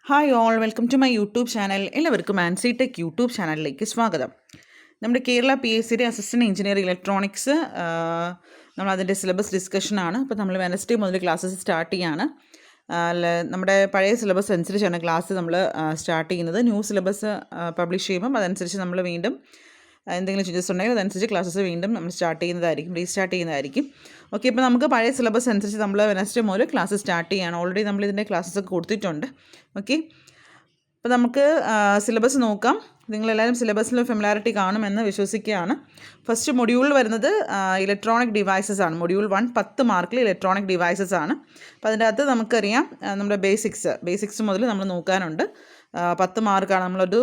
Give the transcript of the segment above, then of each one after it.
Hi all, welcome to my YouTube channel. എല്ലാവർക്കും Ancy tech YouTube ചാനലിലേക്ക് സ്വാഗതം. നമ്മുടെ കേരള PSCയുടെ അസിസ്റ്റൻറ്റ് എഞ്ചിനീയർ ഇലക്ട്രോണിക്സ് നമ്മളതിൻ്റെ സിലബസ് ഡിസ്കഷനാണ്. അപ്പോൾ നമ്മൾ വെനസ്ഡേ മുതൽ ക്ലാസ്സസ് സ്റ്റാർട്ട് ചെയ്യാണ്. നമ്മുടെ പഴയ സിലബസ് അനുസരിച്ചാണ് ക്ലാസ് നമ്മൾ സ്റ്റാർട്ട് ചെയ്യുന്നത്. ന്യൂ സിലബസ് പബ്ലിഷ് ചെയ്യുമ്പം അതനുസരിച്ച് നമ്മൾ വീണ്ടും എന്തെങ്കിലും ചേഞ്ചസ് ഉണ്ടെങ്കിൽ അതനുസരിച്ച് ക്ലാസ്സസ് വീണ്ടും നമ്മൾ റീസ്റ്റാർട്ട് ചെയ്യുന്നതായിരിക്കും. ഓക്കെ, ഇപ്പോൾ നമുക്ക് പഴയ സിലബസ് അനുസരിച്ച് നമ്മൾ വെനസ്ഡേ മുതൽ ക്ലാസ് സ്റ്റാർട്ട് ചെയ്യുകയാണ്. ഓൾറെഡി നമ്മളിതിൻ്റെ ക്ലാസ്സസ് കൊടുത്തിട്ടുണ്ട്. ഓക്കെ, അപ്പോൾ നമുക്ക് സിലബസ് നോക്കാം. നിങ്ങളെല്ലാവരും സിലബസിൽ ഫെമിലാരിറ്റി കാണുമെന്ന് വിശ്വസിക്കുകയാണ്. ഫസ്റ്റ് മൊഡ്യൂൾ വരുന്നത് ഇലക്ട്രോണിക് ഡിവൈസസ് ആണ്. മൊഡ്യൂൾ 1 10 മാർക്കിൽ ഇലക്ട്രോണിക് ഡിവൈസസ് ആണ്. അപ്പോൾ അതിൻ്റെ അകത്ത് നമുക്കറിയാം നമ്മുടെ ബേസിക്സ് മുതൽ നമ്മൾ നോക്കാനുണ്ട്. 10 മാർക്കാണ്. നമ്മളൊരു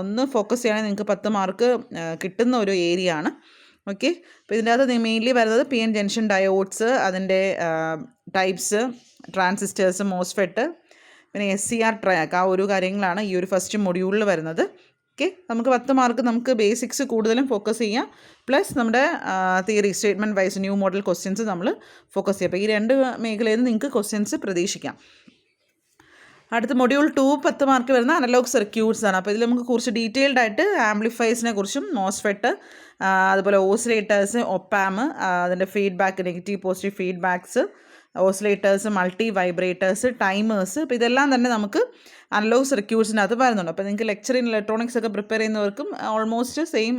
ഒന്ന് ഫോക്കസ് ചെയ്യുകയാണെങ്കിൽ നിങ്ങൾക്ക് 10 മാർക്ക് കിട്ടുന്ന ഒരു ഏരിയ ആണ്. ഓക്കെ, അപ്പോൾ ഇതിൻ്റെ അകത്ത് മെയിൻലി വരുന്നത് PN ജംഗ്ഷൻ ഡയോഡ്സ്, അതിൻ്റെ ടൈപ്സ്, ട്രാൻസിസ്റ്റേഴ്സ്, മോസ്ഫെറ്റ്, പിന്നെ SCR ട്രാക്ക്, ആ ഒരു കാര്യങ്ങളാണ് ഈ ഒരു ഫസ്റ്റ് മൊഡ്യൂളിൽ വരുന്നത്. ഓക്കെ, നമുക്ക് 10 മാർക്ക് നമുക്ക് ബേസിക്സ് കൂടുതലും ഫോക്കസ് ചെയ്യാം. പ്ലസ് നമ്മുടെ theory statement wise new model questions നമ്മൾ ഫോക്കസ് ചെയ്യാം. അപ്പോൾ ഈ രണ്ട് മേഖലയിൽ നിന്ന് നിങ്ങൾക്ക് ക്വസ്റ്റ്യൻസ് പ്രതീക്ഷിക്കാം. അടുത്ത മൊഡ്യൂൾ 2 10 മാർക്ക് വരുന്ന അനലോഗ് സർക്യൂട്ട്സ് ആണ്. അപ്പോൾ ഇതിൽ നമുക്ക് കുറച്ച് ഡീറ്റെയിൽഡ് ആയിട്ട് ആംപ്ലിഫയേഴ്സിനെ കുറിച്ചും മോസ്ഫെറ്റ്, അതുപോലെ ഓസിലേറ്റേഴ്സ്, ഒപ്പാം, അതിൻ്റെ feedback, negative positive feedbacks, oscillators, multivibrators, timers, ഇപ്പോൾ ഇതെല്ലാം തന്നെ നമുക്ക് അനലോഗ് സർക്യൂട്ട്സിനകത്ത് വരുന്നുണ്ട്. അപ്പോൾ നിങ്ങൾക്ക് ലെക്ചർ ഇൻ ഇലക്ട്രോണിക്സ് ഒക്കെ പ്രിപ്പയർ ചെയ്യുന്നവർക്കും ഓൾമോസ്റ്റ് സെയിം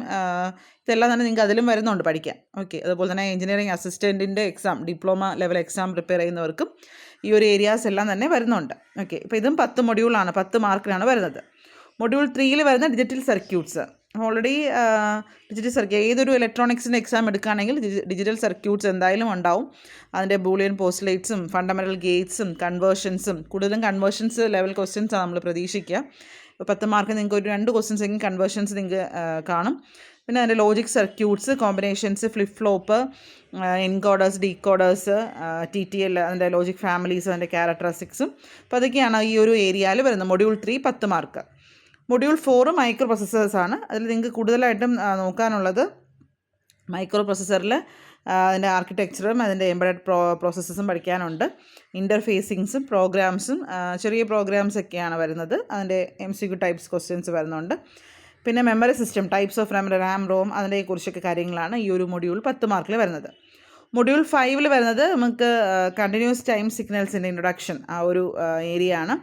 ഇതെല്ലാം തന്നെ നിങ്ങൾക്ക് അതിലും വരുന്നുണ്ട് പഠിക്കാൻ. ഓക്കെ, അതുപോലെ തന്നെ എഞ്ചിനീയറിംഗ് അസിസ്റ്റൻറ്റിൻ്റെ exam, diploma level exam prepare ചെയ്യുന്നവർക്കും ഈ ഒരു ഏരിയാസ് എല്ലാം തന്നെ വരുന്നുണ്ട്. ഓക്കെ, ഇപ്പോൾ ഇതും 10 മൊഡ്യൂളാണ്, 10 മാർക്കിനാണ് വരുന്നത്. മൊഡ്യൂൾ 3 വരുന്ന ഡിജിറ്റൽ സർക്യൂട്ട്സ്. ഓൾറെഡി ഡിജിറ്റൽ ഏതൊരു ഇലക്ട്രോണിക്സിൻ്റെ എക്സാം എടുക്കുകയാണെങ്കിൽ ഡിജിറ്റൽ സർക്യൂട്ട്സ് എന്തായാലും ഉണ്ടാവും. അതിൻ്റെ ബൂളിയൻ പോസ്റ്റ്ലേറ്റ്സും ഫണ്ടമെൻ്റൽ ഗേറ്റ്സും കൺവേർഷൻസും, കൂടുതലും കൺവേർഷൻസ് ലെവൽ ക്വസ്റ്റ്യൻസാണ് നമ്മൾ പ്രതീക്ഷിക്കുക. ഇപ്പോൾ 10 മാർക്ക് നിങ്ങൾക്ക് ഒരു 2 ക്വസ്റ്റ്യൻസ് എങ്കിലും കൺവേർഷൻസ് നിങ്ങൾക്ക് കാണും. പിന്നെ അതിൻ്റെ logic circuits, combinations, flip flop, encoders, decoders, TTL, അതിൻ്റെ ലോജിക് ഫാമിലീസ്, അതിൻ്റെ ക്യാരക്ടറിസ്റ്റിക്സും. അപ്പോൾ അതൊക്കെയാണ് ഈ ഒരു ഏരിയയിൽ വരുന്നത്. Module 3 10 mark. മൊഡ്യൂൾ 4 മൈക്രോ പ്രൊസസ്സേഴ്സാണ്. അതിൽ നിങ്ങൾക്ക് കൂടുതലായിട്ടും നോക്കാനുള്ളത് മൈക്രോ പ്രൊസസ്സറിൽ അതിൻ്റെ ആർക്കിടെക്ചറും അതിൻ്റെ എംബഡഡ് പ്രോസസ്സസും പഠിക്കാനുണ്ട്. ഇൻ്റർഫേസിങ്സും പ്രോഗ്രാംസും, ചെറിയ പ്രോഗ്രാംസൊക്കെയാണ് വരുന്നത്. അതിൻ്റെ MCQ ടൈപ്സ് ക്വസ്റ്റ്യൻസ് വരുന്നുണ്ട്. പിന്നെ memory system, types of memory, RAM, ROM, അതിനെക്കുറിച്ചൊക്കെ കാര്യങ്ങളാണ് ഈ ഒരു മൊഡ്യൂൾ 10 മാർക്കിൽ വരുന്നത്. മൊഡ്യൂൾ 5 വരുന്നത് നമുക്ക് കണ്ടിന്യൂസ് ടൈം സിഗ്നൽസിൻ്റെ ഇൻട്രൊഡക്ഷൻ, ആ ഒരു ഏരിയ ആണ്.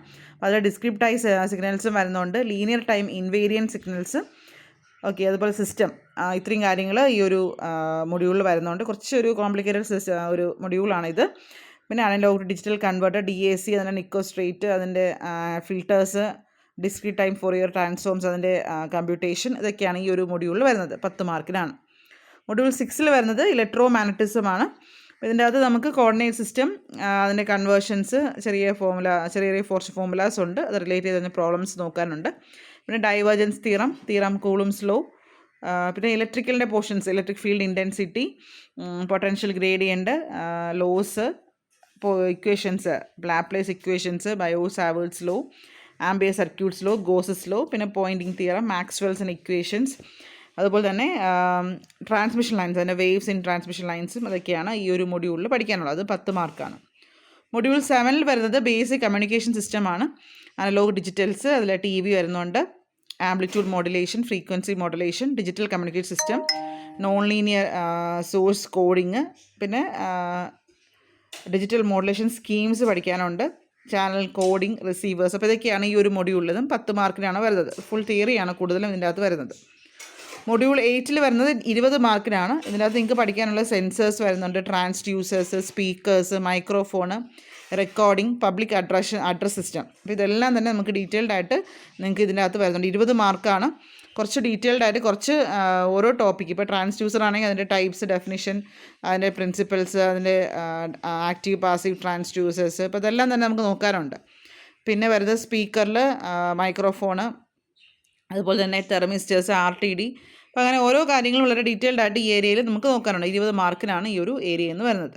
അതിൽ ഡിസ്ക്രിപ്റ്റൈസ് സിഗ്നൽസും വരുന്നുണ്ട്, linear time invariant signals. Okay, അതുപോലെ സിസ്റ്റം, ഇത്രയും കാര്യങ്ങൾ ഈ ഒരു മൊഡ്യൂളിൽ വരുന്നുണ്ട്. കുറച്ചൊരു കോംപ്ലിക്കേറ്റഡ് ഒരു മൊഡ്യൂളാണിത്. പിന്നെ അനലോഗ് ഡിജിറ്റൽ കൺവേർട്ടർ, DAC, അതിൻ്റെ നിക്കോസ്ട്രേറ്റ്, അതിൻ്റെ filters, discrete time Fourier transforms, അതിൻ്റെ കമ്പ്യൂട്ടേഷൻ, ഇതൊക്കെയാണ് ഈ ഒരു മൊഡ്യൂളിൽ വരുന്നത്. 10 മാർക്കിനാണ്. മൊഡ്യൂൾ 6 വരുന്നത് ഇലക്ട്രോ മാഗ്നറ്റിസമാണ്. ഇതിൻ്റെ അകത്ത് നമുക്ക് കോർഡിനേറ്റ് സിസ്റ്റം, അതിൻ്റെ കൺവേർഷൻസ്, ചെറിയ ഫോർമുലാസ് ഉണ്ട്. അത് റിലേറ്റ് ചെയ്ത് തന്നെ പ്രോബ്ലംസ് നോക്കാനുണ്ട്. പിന്നെ ഡൈവേർജൻസ് തിയറം, കൂളുംസ് ലോ, പിന്നെ ഇലക്ട്രിക്കലിൻ്റെ portions, electric field intensity, potential gradient, laws, equations, Laplace equations, Biot Savart's law, Ampere circuits law, Gauss's law, പിന്നെ പോയിൻറ്റിംഗ് തിയറം, മാക്സ്വെൽസ് ഇക്വേഷൻസ്, അതുപോലെ തന്നെ ട്രാൻസ്മിഷൻ ലൈൻസ്, അതിൻ്റെ വേവ്സ് ഇൻ ട്രാൻസ്മിഷൻ ലൈൻസും, അതൊക്കെയാണ് ഈ ഒരു മൊഡ്യൂളിൽ പഠിക്കാനുള്ളത്. 10 മാർക്കാണ്. മൊഡ്യൂൾ 7 വരുന്നത് ബേസിക് കമ്മ്യൂണിക്കേഷൻ സിസ്റ്റമാണ്. അനലോഗ് ഡിജിറ്റൽസ്, അതിൽ TV വരുന്നുണ്ട്, amplitude modulation, frequency modulation, digital communication system, non linear source coding, പിന്നെ ഡിജിറ്റൽ മോഡുലേഷൻ സ്കീംസ് പഠിക്കാനുണ്ട്, ചാനൽ കോഡിംഗ്, റിസീവേഴ്സ്. അപ്പോൾ ഇതൊക്കെയാണ് ഈ ഒരു മൊഡ്യൂളിലും 10 മാർക്കിനാണ് വരുന്നത്. ഫുൾ തിയറിയാണ് കൂടുതലും ഇതിൻ്റെ അകത്ത് വരുന്നത്. മൊഡ്യൂൾ 8 വരുന്നത് 20 മാർക്കിനാണ്. ഇതിനകത്ത് നിങ്ങൾക്ക് പഠിക്കാനുള്ള സെൻസേഴ്സ് വരുന്നുണ്ട്, transducers, speakers, microphone, recording, public address system. അപ്പോൾ ഇതെല്ലാം തന്നെ നമുക്ക് ഡീറ്റെയിൽഡ് ആയിട്ട് നിങ്ങൾക്ക് ഇതിൻ്റെ അകത്ത് വരുന്നുണ്ട്. 20 മാർക്കാണ്. കുറച്ച് ഡീറ്റെയിൽഡ് ആയിട്ട് കുറച്ച് ഓരോ ടോപ്പിക്ക്, ഇപ്പോൾ ട്രാൻസ്ഡ്യൂസർ ആണെങ്കിൽ അതിൻ്റെ ടൈപ്സ്, ഡെഫിനിഷൻ, അതിൻ്റെ പ്രിൻസിപ്പിൾസ്, അതിൻ്റെ ആക്റ്റീവ് പാസീവ് ട്രാൻസ്ഡ്യൂസേഴ്സ്, അപ്പോൾ ഇതെല്ലാം തന്നെ നമുക്ക് നോക്കാനുണ്ട്. പിന്നെ വരുന്നത് സ്പീക്കറിൽ മൈക്രോഫോണ്, അതുപോലെ തന്നെ തെർമിസ്റ്റേഴ്സ്, RTD. അപ്പോൾ അങ്ങനെ ഓരോ കാര്യങ്ങളും വളരെ ഡീറ്റെയിൽഡ് ആയിട്ട് ഈ ഏരിയയിൽ നമുക്ക് നോക്കാനുണ്ട്. 20 മാർക്കിനാണ് ഈ ഒരു ഏരിയ എന്ന് വരുന്നത്.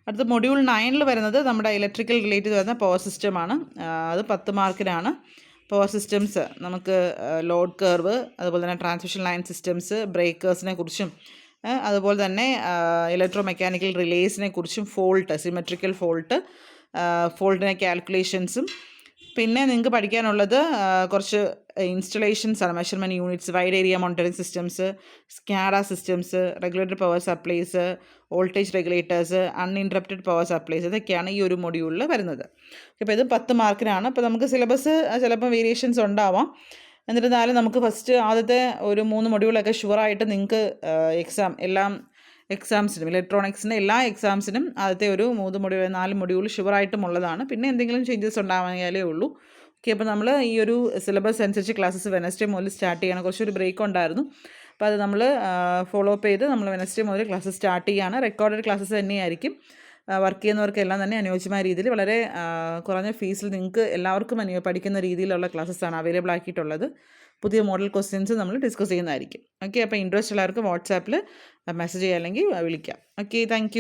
അടുത്ത മൊഡ്യൂൾ 9 വരുന്നത് നമ്മുടെ ഇലക്ട്രിക്കൽ റിലേറ്റഡ് വരുന്ന പവർ സിസ്റ്റമാണ്. അത് 10 മാർക്കിനാണ്. പവർ സിസ്റ്റംസ് നമുക്ക് ലോഡ് കർവ്, അതുപോലെ തന്നെ ട്രാൻസ്മിഷൻ ലൈൻ സിസ്റ്റംസ്, ബ്രേക്കേഴ്സിനെ കുറിച്ചും, അതുപോലെ തന്നെ ഇലക്ട്രോ മെക്കാനിക്കൽ റിലേസിനെ കുറിച്ചും, ഫോൾട്ട്, സിമെട്രിക്കൽ ഫോൾട്ടിൻ്റെ കാൽക്കുലേഷൻസും, പിന്നെ നിങ്ങൾക്ക് പഠിക്കാനുള്ളത് കുറച്ച് ഇൻസ്റ്റലേഷൻസ് ആണ്. Measurement units, wide area monitoring systems, SCADA systems, regulated power supplies, voltage regulators, uninterrupted power supplies, ഇതൊക്കെയാണ് ഈ ഒരു മൊഡ്യൂളിൽ വരുന്നത്. അപ്പോൾ ഇത് 10 മാർക്കിനാണ്. അപ്പോൾ നമുക്ക് സിലബസ് ചിലപ്പോൾ വേരിയേഷൻസ് ഉണ്ടാവാം. എന്നിരുന്നാലും നമുക്ക് ഫസ്റ്റ് ആദ്യത്തെ ഒരു 3 മൊഡ്യൂളൊക്കെ ഷുവറായിട്ട് നിങ്ങൾക്ക് എക്സാംസിനും ഇലക്ട്രോണിക്സിൻ്റെ എല്ലാ എക്സാംസിനും ആദ്യത്തെ ഒരു 4 മൊഡ്യൂൾ ഷുവറായിട്ടും ഉള്ളതാണ്. പിന്നെ എന്തെങ്കിലും ചേഞ്ചസ് ഉണ്ടാവാനേ ഉള്ളൂ. ഓക്കെ, അപ്പോൾ നമ്മൾ ഈ ഒരു സിലബസ് അനുസരിച്ച് ക്ലാസ്സസ് വെനസ്ഡേ മുതൽ സ്റ്റാർട്ട് ചെയ്യണം. കുറച്ചൊരു ബ്രേക്ക് ഉണ്ടായിരുന്നു. അപ്പോൾ അത് നമ്മൾ ഫോളോ അപ്പ് ചെയ്ത് നമ്മൾ വെനസ്ഡേ മുതൽ ക്ലാസ്സസ് സ്റ്റാർട്ട് ചെയ്യുകയാണ്. റെക്കോർഡഡ് ക്ലാസ്സസ് തന്നെയായിരിക്കും. വർക്ക് ചെയ്യുന്നവർക്കെല്ലാം തന്നെ അനുയോജ്യമായ രീതിയിൽ വളരെ കുറഞ്ഞ ഫീസിൽ നിങ്ങൾക്ക് എല്ലാവർക്കും പഠിക്കുന്ന രീതിയിലുള്ള ക്ലാസ്സസാണ് അവൈലബിൾ ആക്കിയിട്ടുള്ളത്. പുതിയ മോഡൽ ക്വസ്റ്റ്യൻസ് നമ്മൾ ഡിസ്കസ് ചെയ്യുന്നതായിരിക്കും. ഓക്കെ, അപ്പോൾ ഇൻട്രസ്റ്റ് എല്ലാവർക്കും വാട്സാപ്പിൽ മെസ്സേജ് ചെയ്യുക അല്ലെങ്കിൽ വിളിക്കാം. Okay, thank